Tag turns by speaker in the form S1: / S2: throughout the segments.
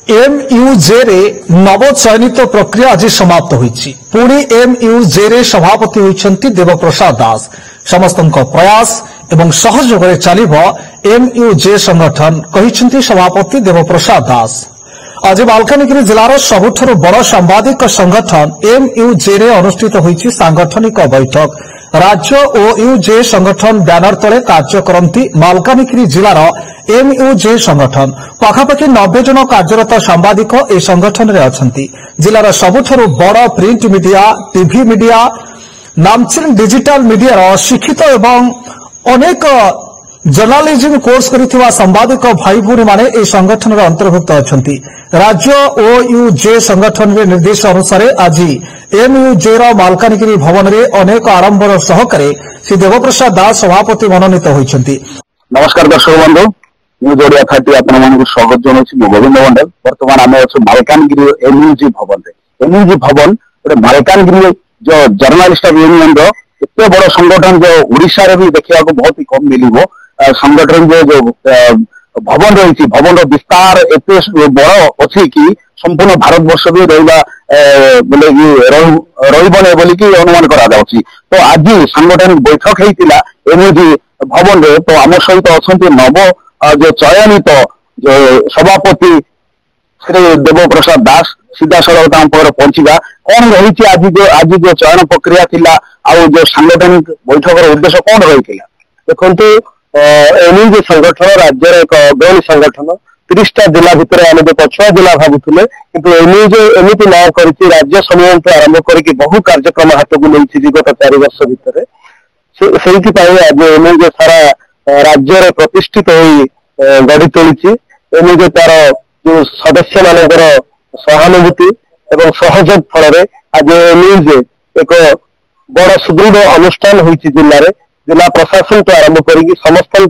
S1: एमयूजे रे नवचयनित प्रक्रिया आज समाप्त होईछि। पुणी एमयूजे रे सभापति होइछन्ति देवप्रसाद दास। समस्त प्रयास एवं सहयोग रे चलिबो एमयूजे संगठन कहिछन्ति सभापति देवप्रसाद दास। आज मालकानगिरी जिलार सबुठारु बड़ सांबादिक संगठन एमयूजे रे अनुष्ठित होईछि सांगठनिक बैठक। राज्य ओयूजे संगठन बैनर तले कार्य करती मालकानगिरी जिलार एमयूजे संगठन पाखापाखि 90 जन कार्यरत सांबादिक ए संगठन रे अछंती। जिलार सबुठारु बड़ प्रिंट मीडिया टीवी मीडिया नामचिल डिजिटल मीडिया शिक्षित एवं अनेक जर्नालिज्म कोर्स करिथिबा सांबादिक भाई भूरी माने ए संगठन रे अंतर्भुक्त अछंती। राज्य ओयूजे संगठन रे निर्देश अनुसार आज एमयूजे रो मालकानगिरी भवन रे अनेक आरंभर सहकारे श्री देवप्रसाद दास सभापति मनोनीत होइछंती।
S2: नमस्कार दर्शक बंधु, न्यूज ओडिया 30 आपण मानक स्वागत जनाउछि। गोविंद मंडल वर्तमान आमे अछि मालकानगिरी एमयूजे भवन रे। एमयूजे भवन रे मालकानगिरी जो जर्नलिस्ट यूनियन रो एते बड़ संगठन जो ओडिसा रे भी देखिया को बहुत ही कम मिलिबो। संगठन जो भवन रही भवन विस्तार एते बड़ अच्छी कि संपूर्ण भारत वर्ष भी रहा बोले रही बोली कि अनुमान करा जाउछि। तो आज संगठन बैठक होता एमयूजे भवन रे। तो आम सहित अच्छा नव जो चयनित जो सभापति श्री देवप्रसाद दास सीधा सड़क पहुंचा कौन रही आज जो चयन प्रक्रिया थिला आउ जो सांगठनिक बैठक उद्देश्य कौन रही देखते एमयूजे संगठन राज्य एक अग्रणी संगठन 30टा जिला भितर आम जो पछुआ जिला भावुले कि एमयूजे एमती न कर राज्य समूह आरंभ करके बहु कार्यक्रम हाथ को नहीं विगत 4 वर्ष भितर से आज एमयूजे सारा राज्य में प्रतिष्ठित हो गढ़ी तोली। एमयूजे तार जो सदस्य मानकर सहानुभूति एवं सहयोग फल आज एमयूजे एक बड़ सुदृढ़ अनुष्ठान होती जिले में। जिला प्रशासन तो आरंभ करी समस्त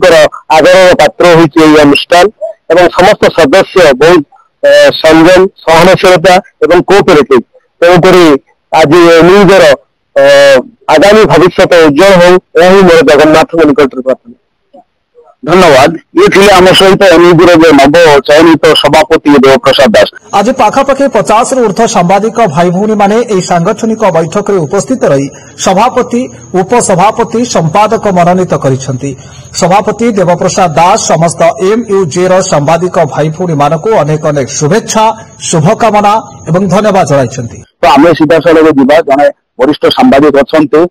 S2: आदर पात्र होती अनुष्ठान एवं समस्त सदस्य बहुत संयम सहनशीलता एवं कोऑपरेटिव। तेणुकरी आज एमयूजेर आगामी भविष्य उज्जवल हो यही मोर जगन्नाथ निकट प्रार्थना। धन्यवाद। ये थे आम सहित एमयूजे जो नव चयनित सभापति देवप्रसाद दास।
S1: आज पाखापाखि 50 रु ऊर्ध्व सांबादिक भाई भूनी माने एई सांगठनिक बैठक रे उपस्थित रही सभापति उपसभापति संपादक मनोनीत करिसेंती। सभापति देवप्रसाद दास समस्त एमयूजे रो सांबादिक भाई भूनी मानको अनेक अनेक शुभेच्छा शुभकामना एवं धन्यवाद जणाइसेंती।
S2: तो आम सीधा सड़क जीवा जड़े वरिष्ठ सांबादिक अच्छा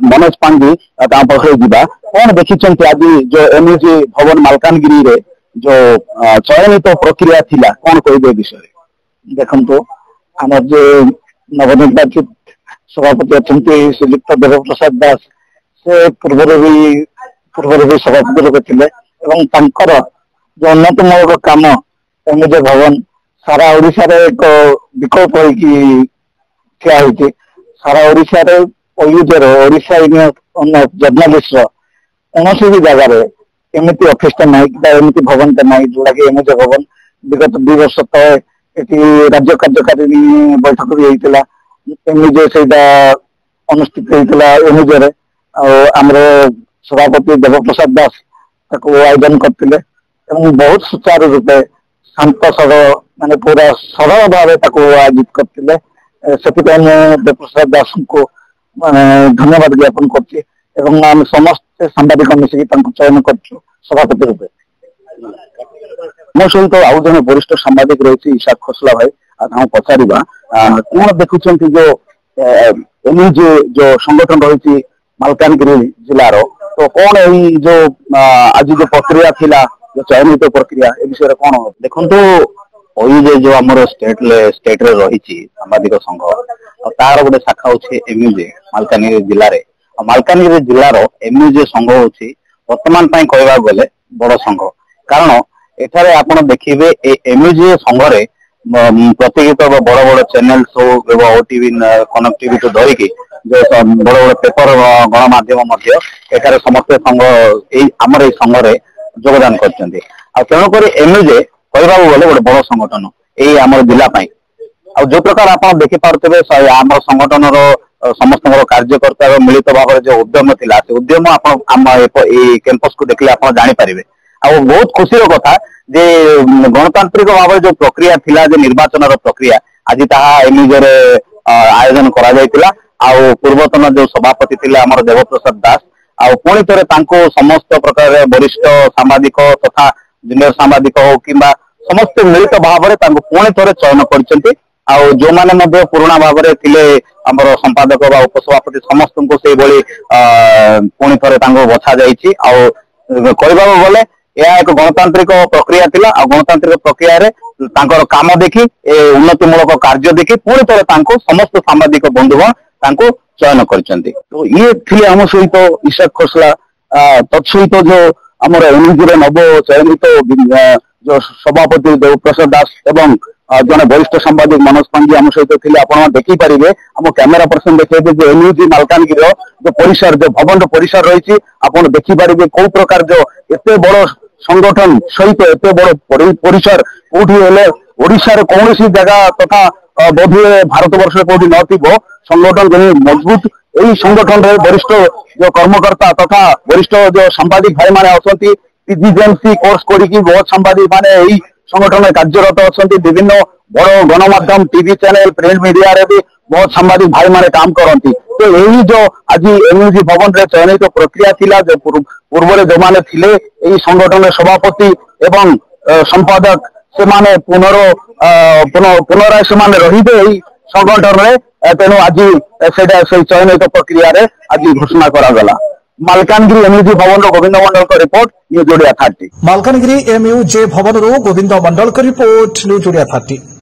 S2: मनोज पांगी पाखे जीवा कौन देखी आज जो एमयूजे भवन मालकानगिरी रे जो चयनित प्रक्रिया थिला कौन कहे विषय देखो आम जो नवनिर्वाचित सभापति अच्छा श्रीयुक्त देवप्रसाद दास से पूर्व भी सभापति रूप थे जो उन्नतमूलक काम एमयूजे भवन सारा ओडिशा रे एक विकल्प ठिया होती। सारा ओडिशा रे ओयूजे ओडिशा यूनियन जर्नलिस्ट कौन भी जगार एमती ऑफिस ना एमती भवन ना जोड़ा कि एमयूजे भवन विगत 2 वर्ष तले राज्य कार्यकारिणी बैठक भी होता एमयूजे से अनुष्ठित होता एमयूजे आमर सभापति देवप्रसाद दास आयोजन करते बहुत सुचारू रूपे शांत सरल माने पूरा सरल भाव आयोजित करते से देवप्रसाद दास को धन्यवाद ज्ञापन कर समस्त सांबादिक मिसिकी चयन कर सभापति रूपे। मो सहित आउ जन वरिष्ठ सांबादिक रही ईशा खोसला भाई पचार कौन देखुं जो एमयूजे जो संगठन रही मालकानगिरी जिलार तो कौन यही जो आज जो प्रक्रिया थिला जो चयनित प्रक्रिया ए विषय कौन देखो ओयूजे जो आमर स्टेट रे रही सांबादिक संघ तार गोटे शाखा होची एमयूजे मालकानगिरी जिले में। मालकानगिरी जिलार एमयूजे संघ होची वर्तमान पाई कहवा गले बड़ संघ कारण एठारे आपण देखिबे एमयूजे संघ रे प्रतियोगिता बड़ बड़ चैनल शो एवं ओटीवी कनेक्टिविटी धरिकी जो बड़ बड़ पेपर गणमाध्यम एठारे समस्त संघ आमर संघ रे योगदान करछन्ते। तेणुक एमयूजे कहवा गले गोटे बड़ संगठन यही आम जिला जो प्रकार आप देखिपे आम संगठन समस्त कार्यकर्ता मिलित भाव जो उद्यम थिला से उद्यम कैंपस को देखले आप जानीपारे ଆଉ ବହୁତ ଖୁସିର କଥା ଯେ ଗଣତାନ୍ତ୍ରିକ ଭାବରେ ଯୋଉ ପ୍ରକ୍ରିୟା ଥିଲା ଯେ ନିର୍ବାଚନର ପ୍ରକ୍ରିୟା ଆଜି ତାହା ଏମିଜରେ ଆୟୋଜନ କରାଯାଇଥିଲା। ଆଉ ପୂର୍ବତନ ଯୋଉ ସଭାପତି ଥିଲେ ଆମର ଦେବପ୍ରସାଦ ଦାସ ଆଉ ପୁଣି ଥରେ ତାଙ୍କୁ ସମସ୍ତ ପ୍ରକାର ବରିଷ୍ଠ ସାମ୍ବାଦିକ ତଥା ଜୁନିୟର ସାମ୍ବାଦିକ ହଉ କିମ୍ବା ସମସ୍ତେ ମିଳିତ ଭାବରେ ତାଙ୍କୁ ପୁଣି ଥରେ ଚୟନ କରିଛନ୍ତି। ଆଉ ଯୋଉମାନେ ମଧ୍ୟ ପୁରୁଣା ଭାବରେ ଥିଲେ ଆମର ସମ୍ପାଦକ ବା ଉପସଭାପତି ସମସ୍ତଙ୍କୁ ସେଇଭଳି ପୁଣି ଥରେ ତାଙ୍କୁ ବଛା ଯାଇଛି। ଆଉ କହିବାକୁ ଗଲେ ଏହା ଏକ ଗଣତାନ୍ତ୍ରିକ ପ୍ରକ୍ରିୟା ଥିଲା ଆଉ ଗଣତାନ୍ତ୍ରିକ ପ୍ରକ୍ରିୟାରେ ତାଙ୍କର କାମ ଦେଖି ଏ ଉନ୍ନତିମୂଳକ କାର୍ଯ୍ୟ ଦେଖି ପୁଣି ଥରେ ତାଙ୍କୁ ସମସ୍ତ ସାମ୍ବାଦିକ ବନ୍ଧୁଗଣ ତାଙ୍କୁ ଚୟନ କରିଛନ୍ତି। ତ ଇଏ ଥିଲେ ଆମ ସହିତ ଇଶାକ ଖୋସଲା ତତ୍ସହିତ ଯୋଉ ଆମର ଏମିଜିର ନବ ଚୟନିତ ଯୋଉ ସଭାପତି ଦେବପ୍ରସାଦ ଦାସ ଏବଂ ଜଣେ ବରିଷ୍ଠ ସାମ୍ବାଦିକ ମନୋଜ ପାଙ୍ଗି ଆମ ସହିତ ଥିଲେ। ଆପଣ ଦେଖିପାରିବେ ଆମ କ୍ୟାମେରା ପର୍ସନ ଦେଖେଇବେ ଯେ ଏମିଜି ମାଲକାନଗିରିର ଯୋଉ ପରିସର ଯୋଉ ଭବନର ପରିସର ରହିଛି ଆପଣ ଦେଖିପାରିବେ କୋଉ ପ୍ରକାର ଯୋଉ ଏତେ ବଡ ସଂଗଠନ ସହିତ ଏତେ ବଡ ପରିସର କୋଉଠି ହେଲେ ଓଡିଶାର କୌଣସି ଜାଗା ତଥା ବୋଧହୁଏ ଭାରତ ବର୍ଷରେ କୋଉଠି ନଥିବ ସଂଗଠନ ଯଦି ମଜବୁତ ଏହି ସଂଗଠନରେ ବରିଷ୍ଠ ଯୋଉ କର୍ମକର୍ତ୍ତା ତଥା ବରିଷ୍ଠ ଯୋଉ ସାମ୍ବାଦିକ ଭାଇ ମାନେ ଅଛନ୍ତି ପିଜିଜେଏମସି କୋର୍ସ କରିକି ବହୁତ ସାମ୍ବାଦିକ ମାନେ ଏହି ସଂଗଠନରେ କାର୍ଯ୍ୟରତ ଅଛନ୍ତି। ବିଭିନ୍ନ ବଡ ଗଣମାଧ୍ୟମ ଟିଭି ଚ୍ୟାନେଲ ପ୍ରିଣ୍ଟ ମିଡିଆରେ ବି ବହୁତ ସାମ୍ବାଦିକ ଭାଇ ମାନେ କାମ କରନ୍ତି। ତ ଏହି ଯୋଉ ଆଜି ଏମିଜି ଭବନରେ ଚୟନିତ ପ୍ରକ୍ରିୟା ଥିଲା ଯେ ପୂର୍ବରେ ଯୋଉମାନେ ଥିଲେ ଏହି ସଂଗଠନର ସଭାପତି ଏବଂ ସମ୍ପାଦକ ସେମାନେ ପୁନରାୟ ସେମାନେ ରହିବେ ଏହି ସଂଗଠନରେ। ତେଣୁ ଆଜି ସେଇଟା ସେଇ ଚୟନିତ ପ୍ରକ୍ରିୟାରେ ଆଜି ଘୋଷଣା କରାଗଲା। ମାଲକାନଗିରି ଏମିଜି ଭବନର ଗୋବିନ୍ଦ ମଣ୍ଡଳଙ୍କ report news Odia 30।
S1: Malkangiri MUJ ଭବନରୁ ଗୋବିନ୍ଦ ମଣ୍ଡଳଙ୍କ ରିପୋର୍ଟ ନ୍ୟୁଜ ଓଡ଼ିଆ 30।